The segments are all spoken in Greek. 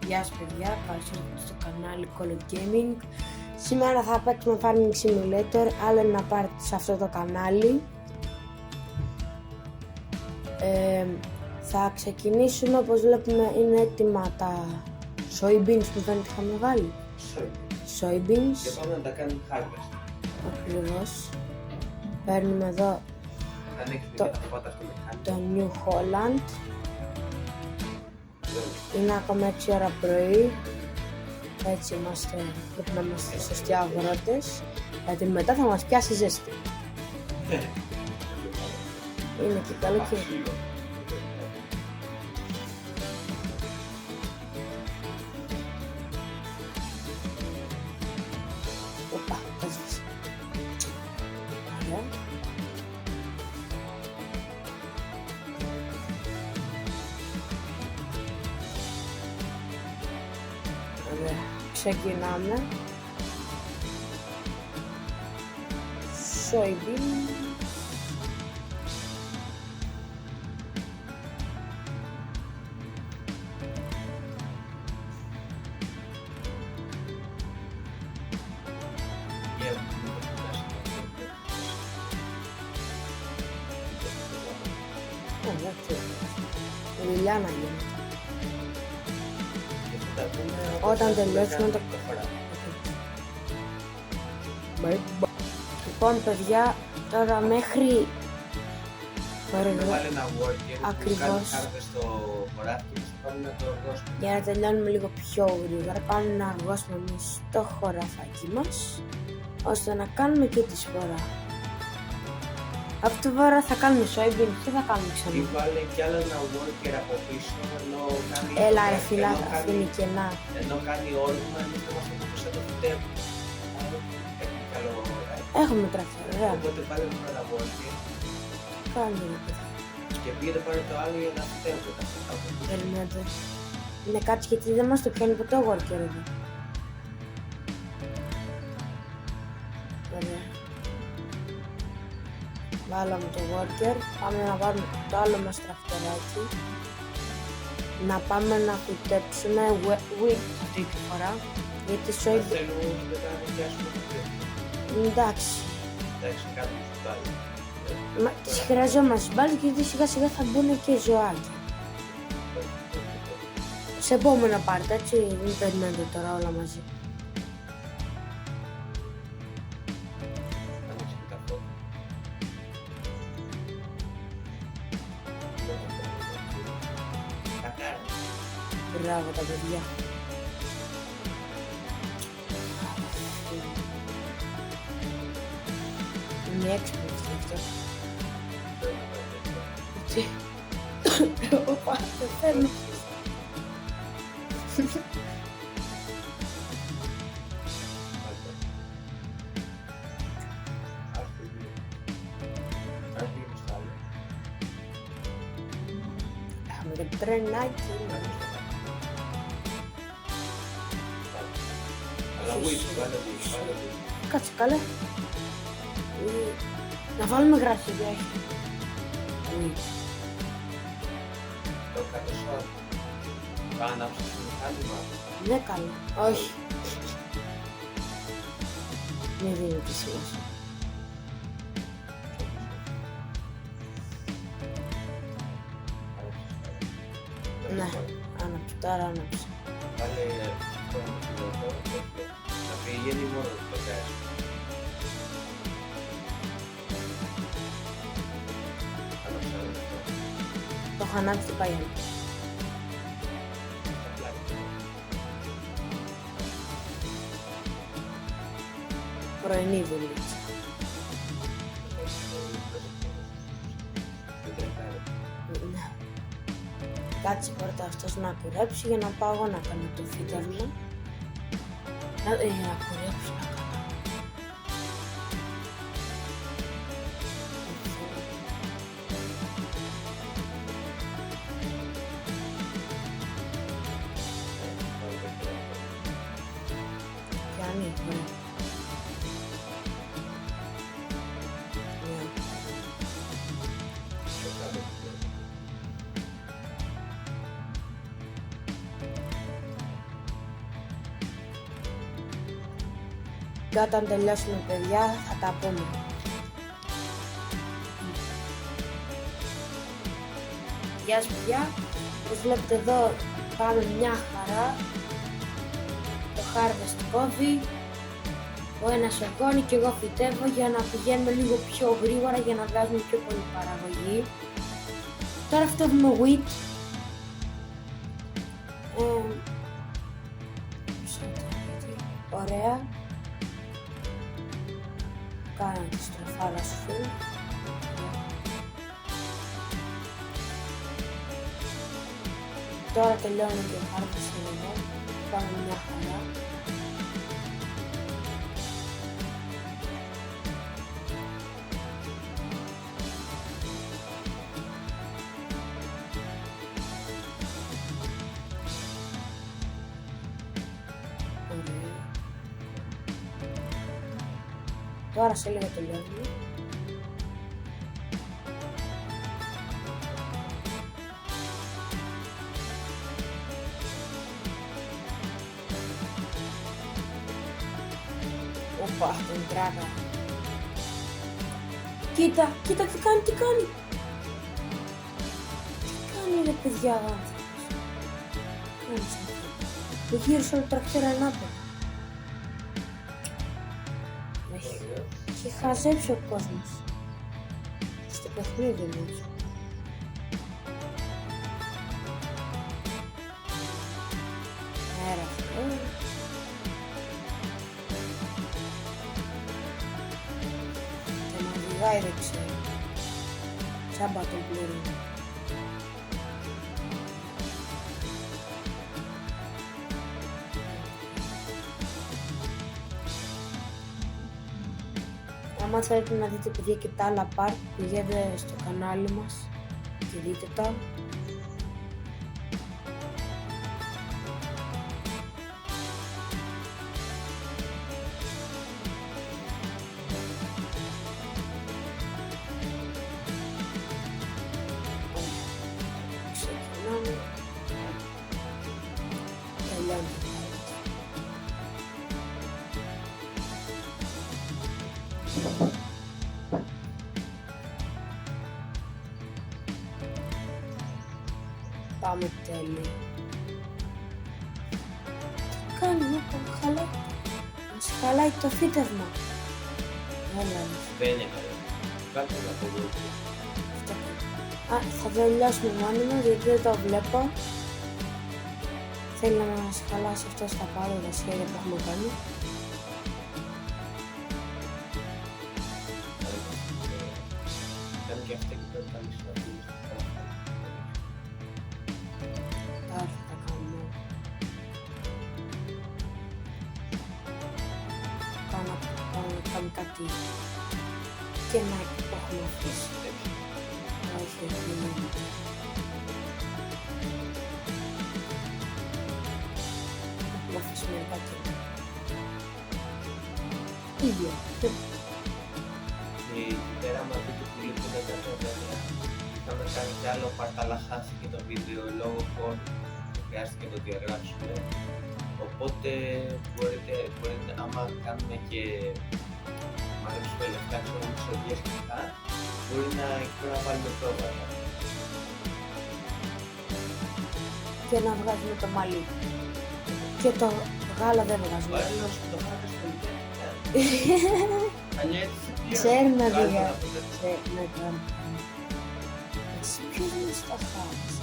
Γεια σας παιδιά, καλώς ήρθατε στο κανάλι Call of Gaming. Σήμερα θα παίξουμε Farming Simulator, άλλο ένα part σε αυτό το κανάλι. Θα ξεκινήσουμε, όπως βλέπουμε είναι έτοιμα τα soybeans που δεν είχαμε βάλει. Soybeans. Και πάμε να τα κάνουμε harvest. Ακριβώς. Παίρνουμε εδώ το New Holland. Είναι ακόμα 6 ώρα πρωί. Έτσι πρέπει να είμαστε σωστοί αγρότες, γιατί μετά θα μας πιάσει ζέστη. Είναι και καλοκαίρι. Οπα, έσβησε. Ωραία. Ωραία. Ξεκινάμε. Soybean. Δουλειά να γίνει. Όταν τελειώσουμε το λοιπόν παιδιά, τώρα μέχρι βάλει ένα worker. Ακριβώς. Στο χωράφι και πάμε να το αργώσουμε. Για να τελειώνουμε λίγο πιο γρήγορα, πάμε να αργώσουμε εμείς το χωραφάκι μας, ώστε να κάνουμε και τη σπορά. Από το βορρά θα κάνουμε soybeans, τι θα κάνουμε ξανά? Ή βάλε κι άλλο ένα worker από πίσω, ενώ κάνει... Έλα ρε φίλα, θα αφήνει κενά. Ενώ κάνει όρμα, εμείς θα μας το πίσω το φυτεύουμε. Έχει καλό... Έχουμε τρακτέρ, ωραία. Οπότε βάλε ένα worker Κάνουμε ένα παιδί. και πήγαινε πάρε το άλλο για να φυτεύουμε. Περιμένετε. Είναι κάτι γιατί δεν μας το πιάνει ποτέ ο worker εδώ. Ωραία. Βάλαμε το worker, πάμε να βάλουμε το άλλο μας τρακτοράκι. Να πάμε να φυτέψουμε wheat αυτή τη φορά, γιατί soybean... Θέλουμε μετά να νοικιάσουμε το φυτεύουμε. Εντάξει. Εντάξει, κάτι μου σου βάλει. Μα τις χρειαζόμαστε μπάλες γιατί σιγά σιγά θα μπουν και ζωάκια. Σε επόμενο πάρτε, έτσι, μην περιμένετε τώρα όλα μαζί. Μπράβο τα παιδιά. Είναι έξυπνο αυτό. Οπα, το φέρνω. Έχουμε και τρενάκι. Κάτσε καλέ. Να βάλουμε γράφη για έχει. Το κάτω σώμα. Πάω να ψάξω το μηχάνημα. Ναι καλά. Όχι. Μην δίνει τη σημασία. Ναι, άναψε, τώρα άναψε. Βάλε να πηγαίνει μόνο το γκάζι. Το έχω ανάψει το παγιάνι. Πρωινή δουλίτσα. Ναι. Κάτσε πρώτα αυτός να κουρέψει για να πάω εγώ να κάνω το φύτευμα. Να κουρέψει να κάνω. Πιάνει, ωραία. και όταν τελειώσουμε παιδιά θα τα πούμε. Γεια σας παιδιά, όπως βλέπετε εδώ πάμε μια χαρά. Το harvest κόβει, ο ένας οργώνει και εγώ φυτεύω για να πηγαίνουμε λίγο πιο γρήγορα για να βγάζουμε πιο πολύ παραγωγή. Τώρα φυτεύουμε wheat. Ωραία. Κάνω τη στροφάδα σου. Τώρα τελειώνει και ο χάρτης εδώ. Πάμε μια χαρά. Τώρα σε λίγο τελειώνει. Οπα, τον τράγα. Κοίτα, κοίτα τι κάνει, τι κάνει. Τι κάνει ρε παιδιά ο άνθρωπος. Κάνεις αυτό. Μου γύρισε όλο το τρακτέρα ανάποδα. Έχει χαζέψει ο κόσμος. Στο παιχνίδι μας. Μέρα αυτό. Και με οδηγάει δεν ξέρω. Τσάμπα τον πλήρωνε. Άμα θέλετε να δείτε παιδιά και τα άλλα part, πηγαίνετε στο κανάλι μας και δείτε τα. Ξεκινάμε. Τελειώνει. Πάμε τέλειο. Τι κάνει, χαλάει. Μας χαλάει το φύτευμα. Έλα. Δεν είναι καλό. Κάτω να πω εδώ. Α, θα τελειώσουμε μόνοι μας γιατί δεν το βλέπω. Θέλει να μας χαλάσει αυτό στα παρόλα σχέδια που έχουμε κάνει. Κάνει και αυτά και πρέπει να μισό. Άρα θα τα κάνουμε. Πάμε να κάνουμε κάτι και να έχουμε αφήσει. Όχι, όχι, όχι. Έχουμε αφήσει μερικά και ίδιο. Εκεί πέρα με αυτό το που λείπουν τα τρόπια είχαμε κάνει κι άλλο part αλλά χάθηκε το βίντεο λόγω χρόνου και χρειάστηκε να το διαγράψουμε. Οπότε μπορείτε άμα κάνουμε και μαγρέψουμε λεφτά ξέρω μισογείες και αυτά μπορεί να βάλουμε πρόβατα. Και να βγάζουμε το μαλλί. Και το γάλα δεν βγάζουμε. Βάλει να σου το χάρτες στο Ξέρει να δίγα. Ξέρει να κάνει. Εσύ ποιος είναι στα χάρτες.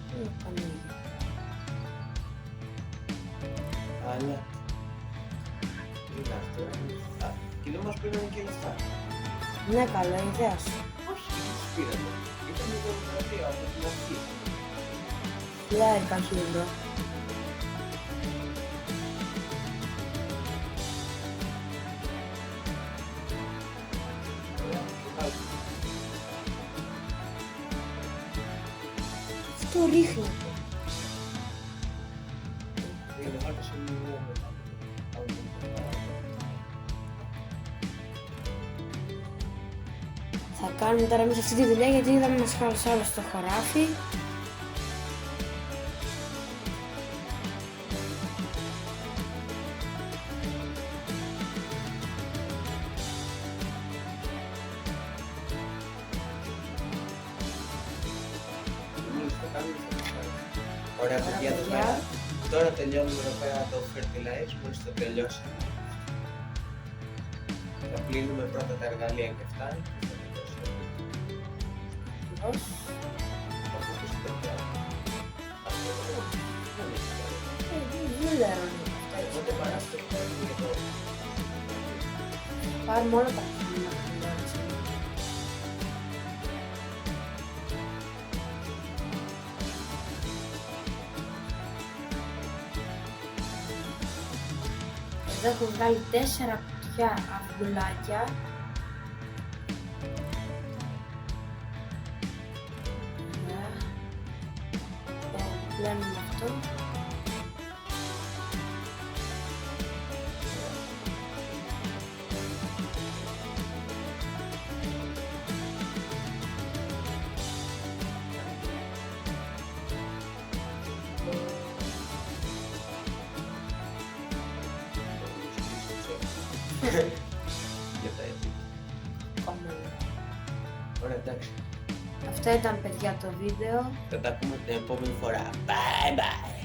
Δεν το πανίγει. Αλλά είναι αυτό. Και δεν μας πήραν και λεφτά. Ναι, καλά, ιδέα σου. Όχι, δεν τους πήραμε. Ήταν η δημοκρατία από την αρχή. Χιλιάρικα €1.000. Αυτό ρίχνει. Θα κάνουμε τώρα εμείς αυτή τη δουλειά γιατί είδαμε μας χάλασε άλλο στο χωράφι. Ωραία παιδιά, εδώ πέρα. Τώρα τελειώνουμε εδώ πέρα το fertilize, μόλις το τελειώσαμε. Θα πλύνουμε πρώτα τα εργαλεία και αυτά. Ακριβώς. Δεν λέω αυτά. Οπότε παραστρέφουμε και το... Πάρουμε όλα τα χειμώνα. Εδώ έχω βγάλει 4 κουτιά αυγουλάκια. Πλένουμε αυτό. Για τα έτσι. Ωραία, εντάξει. Αυτό ήταν παιδιά το βίντεο. Θα τα πούμε την επόμενη φορά. Bye bye!